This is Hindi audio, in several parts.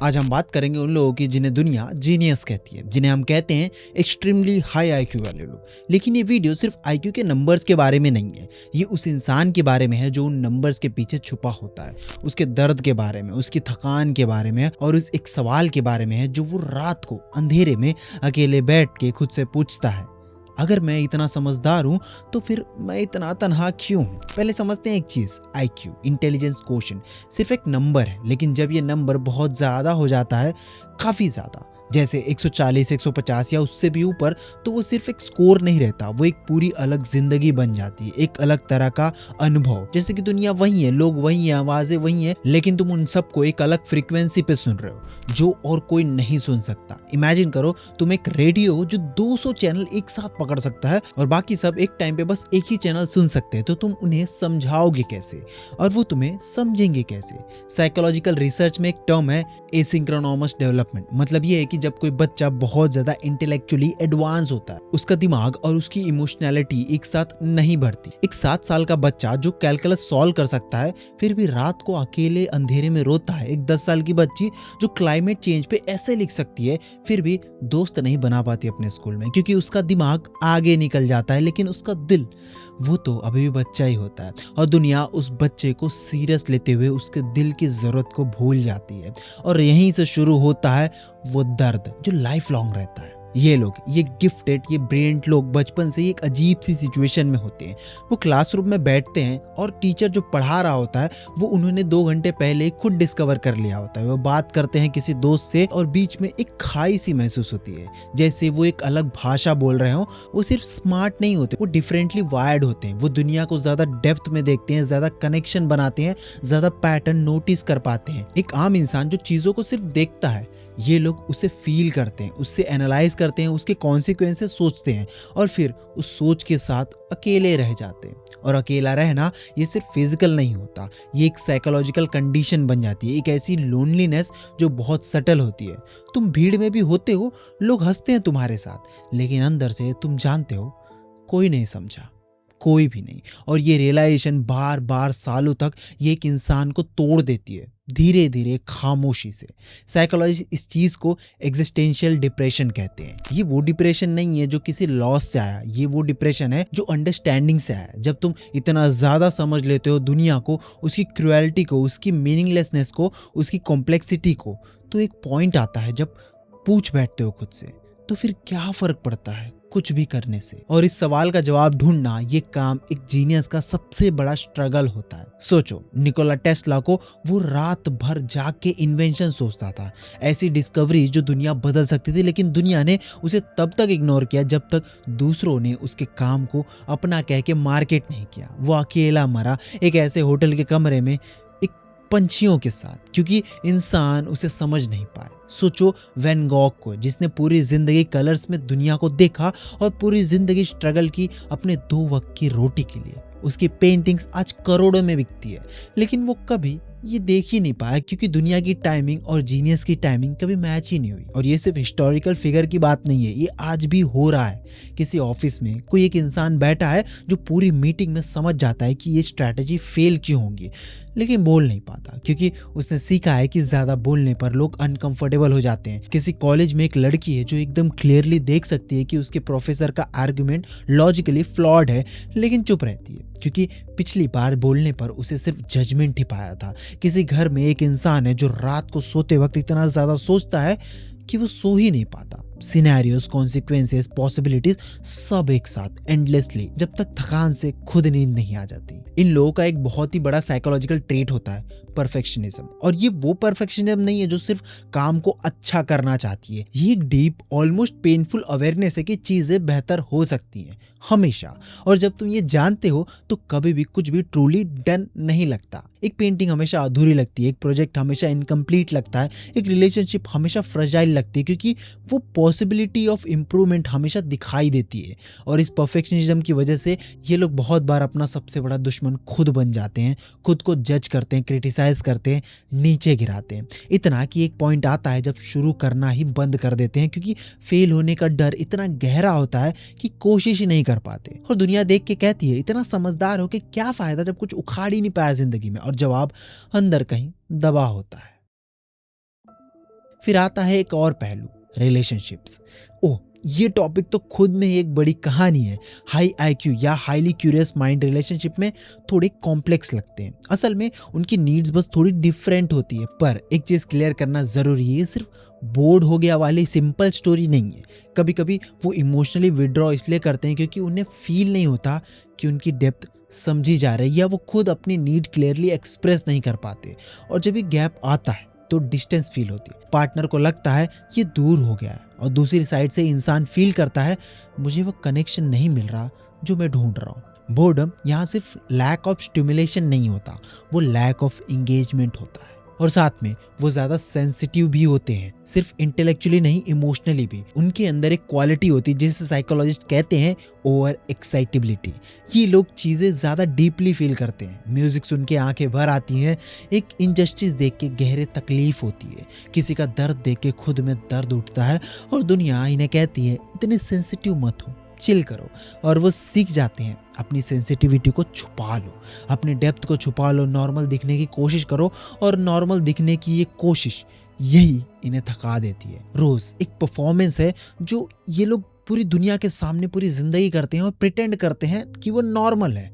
आज हम बात करेंगे उन लोगों की जिन्हें दुनिया जीनियस कहती है, जिन्हें हम कहते हैं एक्सट्रीमली हाई आईक्यू वाले लोग। लेकिन ये वीडियो सिर्फ आईक्यू के नंबर्स के बारे में नहीं है, ये उस इंसान के बारे में है जो उन नंबर्स के पीछे छुपा होता है, उसके दर्द के बारे में, उसकी थकान के बारे में और उस एक सवाल के बारे में है जो वो रात को अंधेरे में अकेले बैठ के खुद से पूछता है, अगर मैं इतना समझदार हूं तो फिर मैं इतना तन्हा क्यों हूं। पहले समझते हैं एक चीज, आईक्यू इंटेलिजेंस क्वोशिएंट सिर्फ एक नंबर है, लेकिन जब ये नंबर बहुत ज्यादा हो जाता है, काफी ज्यादा, जैसे 140 150 या उससे भी ऊपर, तो वो सिर्फ एक स्कोर नहीं रहता, वो एक पूरी अलग जिंदगी बन जाती है, एक अलग तरह का अनुभव। जैसे कि दुनिया वही है, लोग वही है, आवाजें वही है, लेकिन तुम उन सबको एक अलग फ्रीक्वेंसी पे सुन रहे हो जो और कोई नहीं सुन सकता। इमेजिन करो तुम एक रेडियो जो 200 चैनल एक साथ पकड़ सकता है और बाकी सब एक टाइम पे बस एक ही चैनल सुन सकते हैं, तो तुम उन्हें समझाओगे कैसे और वो तुम्हें समझेंगे कैसे। साइकोलॉजिकल रिसर्च में एक टर्म है एसिंक्रोनोमस डेवलपमेंट, मतलब ये है कि जब कोई बच्चा बहुत ज्यादा इंटेलेक्चुअली एडवांस होता है, उसका दिमाग और उसकी इमोशनैलिटी एक साथ नहीं बढ़ती। एक 7 साल का बच्चा जो कैलकुलस सॉल्व कर सकता है फिर भी रात को अकेले अंधेरे में रोता है। एक 10 साल की बच्ची जो क्लाइमेट चेंज पे ऐसे लिख सकती है फिर भी दोस्त नहीं बना पाती अपने स्कूल में, क्योंकि उसका दिमाग आगे निकल जाता है, लेकिन उसका दिल वो तो अभी भी बच्चा ही होता है। और दुनिया उस बच्चे को सीरियस लेते हुए उसके दिल की जरूरत को भूल जाती है, और यहीं से शुरू होता है वो दर्द जो लाइफ लॉन्ग रहता है। ये लोग, ये गिफ्टेड, ये ब्रिलियंट लोग बचपन से ही एक अजीब सी सिचुएशन में होते हैं। वो क्लासरूम में बैठते हैं और टीचर जो पढ़ा रहा होता है वो उन्होंने 2 घंटे पहले ही खुद डिस्कवर कर लिया होता है। वो बात करते हैं किसी दोस्त से और बीच में एक खाई सी महसूस होती है, जैसे वो एक अलग भाषा बोल रहे हो। वो सिर्फ स्मार्ट नहीं होते, वो डिफरेंटली वायर्ड होते हैं। वो दुनिया को ज्यादा डेप्थ में देखते हैं, ज्यादा कनेक्शन बनाते हैं, ज्यादा पैटर्न नोटिस कर पाते हैं। एक आम इंसान जो चीजों को सिर्फ देखता है, ये लोग उसे फील करते हैं, उससे एनालाइज करते हैं, उसके कॉन्सिक्वेंसेस सोचते हैं और फिर उस सोच के साथ अकेले रह जाते हैं। और अकेला रहना ये सिर्फ फिजिकल नहीं होता, ये एक साइकोलॉजिकल कंडीशन बन जाती है, एक ऐसी लोनलीनेस जो बहुत सटल होती है। तुम भीड़ में भी होते हो, लोग हंसते हैं तुम्हारे साथ, लेकिन अंदर से तुम जानते हो कोई नहीं समझा, कोई भी नहीं। और ये रियलाइजेशन बार बार सालों तक ये एक इंसान को तोड़ देती है, धीरे धीरे, खामोशी से। साइकोलॉजी इस चीज को एग्जिस्टेंशियल डिप्रेशन कहते हैं। ये वो डिप्रेशन नहीं है जो किसी लॉस से आया, ये वो डिप्रेशन है जो अंडरस्टैंडिंग से आया। जब तुम इतना ज्यादा समझ लेते हो दुनिया को, उसकी क्रुएलिटी को, उसकी मीनिंगलेसनेस को, उसकी कॉम्प्लेक्सिटी को, तो एक पॉइंट आता है जब पूछ बैठते हो खुद से, तो फिर क्या फर्क पड़ता है कुछ भी करने से। और इस सवाल का जवाब ढूंढना, ये काम एक जीनियस का सबसे बड़ा स्ट्रगल होता है। सोचो, निकोला टेस्ला को वो रात भर जाग के इन्वेंशन सोचता था, ऐसी डिस्कवरी जो दुनिया बदल सकती थी, लेकिन दुनिया ने उसे तब तक इग्नोर किया जब तक दूसरों ने उसके काम को अपना कह के मार्केट नहीं किया। वो अकेला मरा एक ऐसे होटल के कमरे में पंछियों के साथ, क्योंकि इंसान उसे समझ नहीं पाए। सोचो वैन गॉग को, जिसने पूरी जिंदगी कलर्स में दुनिया को देखा और पूरी जिंदगी स्ट्रगल की अपने 2 वक्त की रोटी के लिए। उसकी पेंटिंग्स आज करोड़ों में बिकती है, लेकिन वो कभी ये देख ही नहीं पाया, क्योंकि दुनिया की टाइमिंग और जीनियस की टाइमिंग कभी मैच ही नहीं हुई। और ये सिर्फ हिस्टोरिकल फिगर की बात नहीं है, ये आज भी हो रहा है। किसी ऑफिस में कोई एक इंसान बैठा है जो पूरी मीटिंग में समझ जाता है कि ये स्ट्रैटेजी फेल क्यों होगी, लेकिन बोल नहीं पाता, क्योंकि उसने सीखा है कि ज्यादा बोलने पर लोग अनकंफर्टेबल हो जाते हैं। किसी कॉलेज में एक लड़की है जो एकदम क्लियरली देख सकती है कि उसके प्रोफेसर का आर्गुमेंट लॉजिकली फ्लॉड है, लेकिन चुप रहती है, क्योंकि पिछली बार बोलने पर उसे सिर्फ जजमेंट ही पाया था। किसी घर में एक इंसान है जो रात को सोते वक्त इतना ज्यादा सोचता है कि वो सो ही नहीं पाता। सिनेरियोस, कॉन्सिक्वेंसेस, पॉसिबिलिटीज सब एक साथ एंडलेसली, जब तक थकान से खुद नींद नहीं आ जाती। इन लोगों का एक बहुत ही बड़ा साइकोलॉजिकल ट्रेट होता है परफेक्शनिज्म। और ये वो परफेक्शनिज्म नहीं है जो सिर्फ काम को अच्छा करना चाहती है, ये एक डीप, ऑलमोस्ट पेनफुल अवेयरनेस है कि चीजें बेहतर हो सकती हैं हमेशा। और जब तुम ये जानते हो तो कभी भी कुछ भी ट्रूली डन नहीं लगता। एक पेंटिंग हमेशा अधूरी लगती है, एक प्रोजेक्ट हमेशा इनकम्प्लीट लगता है, एक रिलेशनशिप हमेशा फ्रेजाइल लगती है, क्योंकि वो पॉसिबिलिटी ऑफ इम्प्रूवमेंट हमेशा दिखाई देती है। और इस परफेक्शनिज्म की वजह से ये लोग बहुत बार अपना सबसे बड़ा दुश्मन खुद बन जाते हैं, खुद को जज करते हैं, क्रिटिसाइज करते हैं, नीचे गिराते हैं। इतना कि एक पॉइंट आता है जब शुरू करना ही बंद कर देते हैं, क्योंकि फेल होने का डर इतना गहरा होता है कि कोशिश ही नहीं कर पाते। और दुनिया देख के कहती है, इतना समझदार हो के क्या फायदा जब कुछ उखाड़ ही नहीं पाया जिंदगी में। और जवाब अंदर कहीं दबा होता है। फिर आता है एक और पहलू, रिलेशनशिप्स। ओह, ये टॉपिक तो खुद में एक बड़ी कहानी है। हाई आईक्यू या हाईली क्यूरियस माइंड रिलेशनशिप में थोड़े कॉम्प्लेक्स लगते हैं। असल में उनकी नीड्स बस थोड़ी डिफरेंट होती है। पर एक चीज क्लियर करना जरूरी है, सिर्फ बोर्ड हो गया वाली सिंपल स्टोरी नहीं है। कभी कभी वो इमोशनली विड्रॉ इसलिए करते हैं क्योंकि उन्हें फील नहीं होता कि उनकी डेप्थ समझी जा रही है, या वो खुद अपनी नीड क्लियरली एक्सप्रेस नहीं कर पाते। और जब ये गैप आता है तो डिस्टेंस फील होती है। पार्टनर को लगता है ये दूर हो गया है, और दूसरी साइड से इंसान फील करता है मुझे वो कनेक्शन नहीं मिल रहा जो मैं ढूंढ रहा हूँ। बोर्डम यहाँ सिर्फ लैक ऑफ स्टिमुलेशन नहीं होता, वो लैक ऑफ एंगेजमेंट होता है। और साथ में वो ज्यादा सेंसिटिव भी होते हैं, सिर्फ इंटेलेक्चुअली नहीं, इमोशनली भी। उनके अंदर एक क्वालिटी होती है जिसे साइकोलॉजिस्ट कहते हैं ओवर एक्साइटेबिलिटी। ये लोग चीजें ज्यादा डीपली फील करते हैं। म्यूजिक सुन के आंखें भर आती हैं, एक इनजस्टिस देख के गहरे तकलीफ होती है, किसी का दर्द देख के खुद में दर्द उठता है, और दुनिया इन्हें कहती है इतने सेंसिटिव मत हो, चिल करो। और वो सीख जाते हैं अपनी सेंसिटिविटी को छुपा लो, अपने डेप्थ को छुपा लो, नॉर्मल दिखने की कोशिश करो। और नॉर्मल दिखने की ये कोशिश, यही इन्हें थका देती है। रोज एक परफॉर्मेंस है जो ये लोग पूरी दुनिया के सामने पूरी जिंदगी करते हैं और प्रिटेंड करते हैं कि वो नॉर्मल है,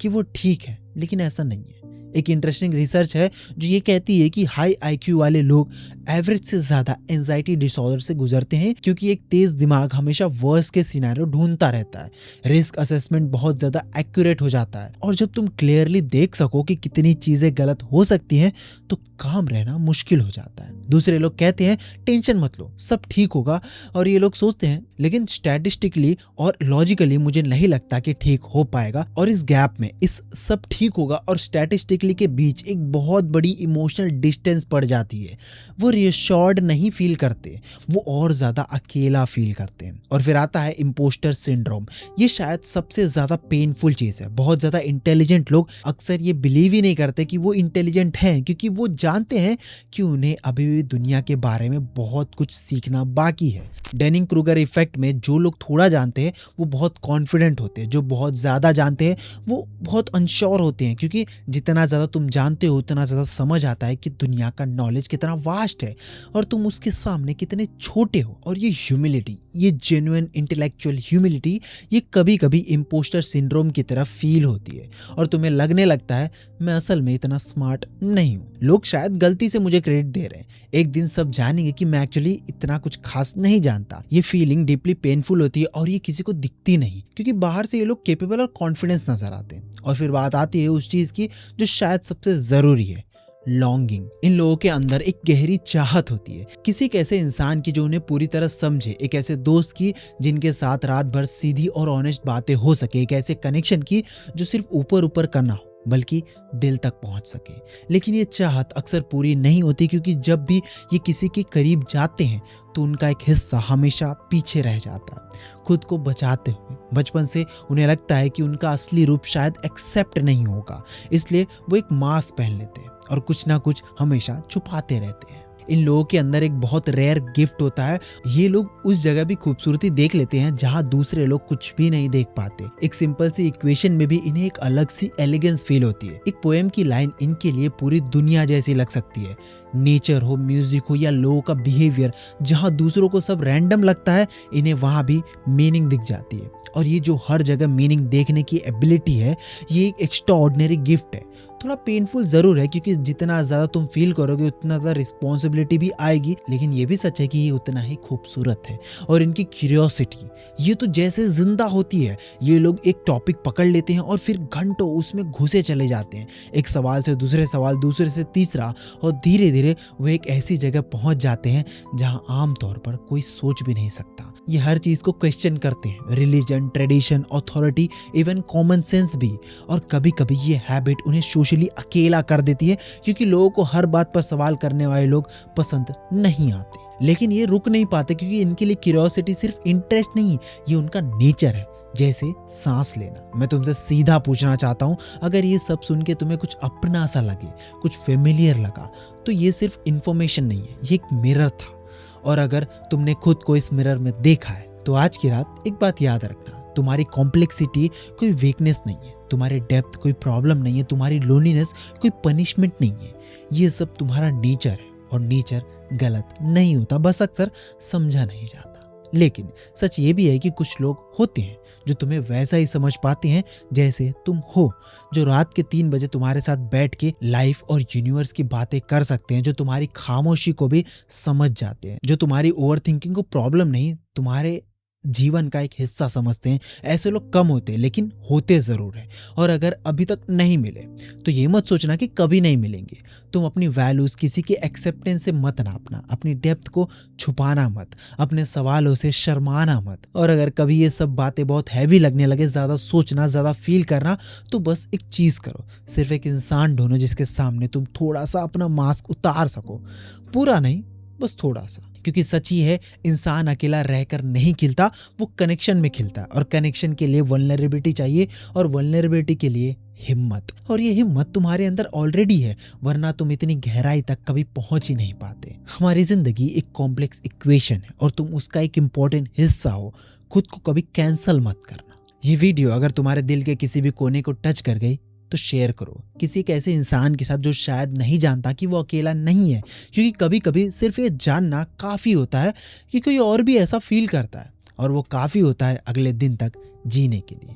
कि वो ठीक है, लेकिन ऐसा नहीं है। एक इंटरेस्टिंग रिसर्च है जो ये कहती है कि हाई आईक्यू वाले लोग एवरेज से ज्यादा एंजाइटी डिसऑर्डर से गुजरते हैं, क्योंकि एक तेज दिमाग हमेशा वर्स्ट के सिनेरियो ढूंढता रहता है। रिस्क असेसमेंट बहुत ज्यादा एक्यूरेट हो जाता है, और जब तुम क्लियरली देख सको कि कितनी चीजें गलत हो सकती हैं तो काम रहना मुश्किल हो जाता है। दूसरे लोग कहते हैं टेंशन मत लो, सब ठीक होगा, और ये लोग सोचते हैं लेकिन स्टैटिस्टिकली और लॉजिकली मुझे नहीं लगता कि ठीक हो पाएगा। और इस गैप में, इस सब ठीक होगा और स्टैटिस्टिकली के बीच एक बहुत बड़ी इमोशनल डिस्टेंस पड़ जाती है। वो रिअश्योर्ड नहीं फील करते, वो और ज्यादा अकेला फील करते हैं। और फिर आता है इम्पोस्टर सिंड्रोम। ये शायद सबसे ज्यादा पेनफुल चीज है। बहुत ज्यादा इंटेलिजेंट लोग अक्सर ये बिलीव ही नहीं करते कि वो इंटेलिजेंट हैं, क्योंकि वो जानते हैं कि उन्हें अभी भी दुनिया के बारे में बहुत कुछ सीखना बाकी है। डेनिंग क्रूगर इफेक्ट में जो लोग थोड़ा जानते हैं वो बहुत कॉन्फिडेंट होते हैं, जो बहुत ज्यादा जानते हैं वो बहुत अनश्योर होते हैं, क्योंकि जितना ज्यादा तुम जानते हो उतना ज्यादा समझ आता है कि दुनिया का नॉलेज कितना वास्ट है और तुम उसके सामने कितने छोटे हो। और ये ह्यूमिलिटी, ये जेन्युइन इंटेलेक्चुअल ह्यूमिलिटी, ये कभी कभी इम्पोस्टर सिंड्रोम की तरफ फील होती है, और तुम्हें लगने लगता है मैं असल में इतना स्मार्ट नहीं हूँ, लोग शायद गलती से मुझे क्रेडिट दे रहे हैं, एक दिन सब जानेंगे कि मैं एक्चुअली इतना कुछ खास नहीं जानता। ये फीलिंग डीपली पेनफुल होती है, और ये किसी को दिखती नहीं, क्योंकि बाहर से ये लोग कैपेबल और कॉन्फिडेंस नजर आते हैं। और फिर बात आती है उस चीज की जो शायद सबसे जरूरी है, लॉन्गिंग। इन लोगों के अंदर एक गहरी चाहत होती है, किसी एक ऐसे इंसान की जो उन्हें पूरी तरह समझे, एक ऐसे दोस्त की जिनके साथ रात भर सीधी और ऑनेस्ट बातें हो सके, एक ऐसे कनेक्शन की जो सिर्फ ऊपर ऊपर का ना हो बल्कि दिल तक पहुंच सके। लेकिन ये चाहत अक्सर पूरी नहीं होती, क्योंकि जब भी ये किसी के करीब जाते हैं तो उनका एक हिस्सा हमेशा पीछे रह जाता है। खुद को बचाते हुए बचपन से उन्हें लगता है कि उनका असली रूप शायद एक्सेप्ट नहीं होगा, इसलिए वो एक मास्क पहन लेते हैं और कुछ ना कुछ हमेशा छुपाते रहते हैं। इन लोगों के अंदर एक बहुत रेयर गिफ्ट होता है, ये लोग उस जगह भी खूबसूरती देख लेते हैं जहां दूसरे लोग कुछ भी नहीं देख पाते। एक सिंपल सी इक्वेशन में भी इन्हें एक अलग सी एलिगेंस फील होती है। एक पोएम की लाइन इनके लिए पूरी दुनिया जैसी लग सकती है। नेचर हो, म्यूजिक हो, या लोगों का बिहेवियर, जहां दूसरों को सब रैंडम लगता है इन्हें वहां भी मीनिंग दिख जाती है। और ये जो हर जगह मीनिंग देखने की एबिलिटी है, ये एक एक्स्ट्राऑर्डिनरी गिफ्ट है। थोड़ा पेनफुल जरूर है, क्योंकि जितना ज्यादा तुम फील करोगे उतना ज्यादा रिस्पॉन्सिबिलिटी भी आएगी, लेकिन ये भी सच है कि ये उतना ही खूबसूरत है। और इनकी क्यूरियोसिटी, ये तो जैसे जिंदा होती है। ये लोग एक टॉपिक पकड़ लेते हैं और फिर घंटों उसमें घुसे चले जाते हैं, एक सवाल से दूसरे सवाल, दूसरे से तीसरा, और धीरे धीरे वो एक ऐसी जगह पहुंच जाते हैं जहां आमतौर पर कोई सोच भी नहीं सकता। ये हर चीज को क्वेश्चन करते हैं, religion, tradition, authority, even common sense भी। और कभी कभी ये हैबिट उन्हें सोशली अकेला कर देती है, क्योंकि लोगों को हर बात पर सवाल करने वाले लोग पसंद नहीं आते। लेकिन ये रुक नहीं पाते, क्योंकि इनके लिए क्यूरियोसिटी सिर्फ इंटरेस्ट नहीं, ये उनका नेचर है, जैसे सांस लेना। मैं तुमसे सीधा पूछना चाहता हूं, अगर ये सब सुन के तुम्हें कुछ अपना सा लगे, कुछ फेमिलियर लगा, तो ये सिर्फ इंफॉर्मेशन नहीं है, ये एक मिरर था। और अगर तुमने खुद को इस मिरर में देखा है तो आज की रात एक बात याद रखना, तुम्हारी कॉम्प्लेक्सिटी कोई वीकनेस नहीं है, तुम्हारी डेप्थ कोई प्रॉब्लम नहीं है, तुम्हारी लोनलीनेस कोई पनिशमेंट नहीं है। ये सब तुम्हारा नेचर है, और नेचर गलत नहीं होता, बस अक्सर समझा नहीं जाता। लेकिन सच ये भी है कि कुछ लोग होते हैं जो तुम्हें वैसा ही समझ पाते हैं जैसे तुम हो, जो रात के 3 बजे तुम्हारे साथ बैठ के लाइफ और यूनिवर्स की बातें कर सकते हैं, जो तुम्हारी खामोशी को भी समझ जाते हैं, जो तुम्हारी ओवर थिंकिंग को प्रॉब्लम नहीं, तुम्हारे जीवन का एक हिस्सा समझते हैं। ऐसे लोग कम होते हैं, लेकिन होते जरूर हैं। और अगर अभी तक नहीं मिले तो ये मत सोचना कि कभी नहीं मिलेंगे। तुम अपनी वैल्यूज किसी के एक्सेप्टेंस से मत नापना, अपनी डेप्थ को छुपाना मत, अपने सवालों से शर्माना मत। और अगर कभी ये सब बातें बहुत हैवी लगने लगे, ज्यादा सोचना, ज्यादा फील करना, तो बस एक चीज करो, सिर्फ एक इंसान ढूंढो जिसके सामने तुम थोड़ा सा अपना मास्क उतार सको। पूरा नहीं, बस थोड़ा सा। क्योंकि सच ही है, इंसान अकेला रहकर नहीं खिलता, वो कनेक्शन में खिलता है। और कनेक्शन के लिए वल्नरेबिलिटी चाहिए, और वल्नरेबिलिटी के लिए हिम्मत। और ये हिम्मत तुम्हारे अंदर ऑलरेडी है, वरना तुम इतनी गहराई तक कभी पहुंच ही नहीं पाते। हमारी जिंदगी एक कॉम्प्लेक्स इक्वेशन है और तुम उसका एक इंपॉर्टेंट हिस्सा हो। खुद को कभी कैंसल मत करना। ये वीडियो अगर तुम्हारे दिल के किसी भी कोने को टच कर गई तो शेयर करो किसी एक ऐसे इंसान के साथ जो शायद नहीं जानता कि वो अकेला नहीं है। क्योंकि कभी कभी सिर्फ ये जानना काफी होता है कि कोई और भी ऐसा फील करता है, और वो काफी होता है अगले दिन तक जीने के लिए।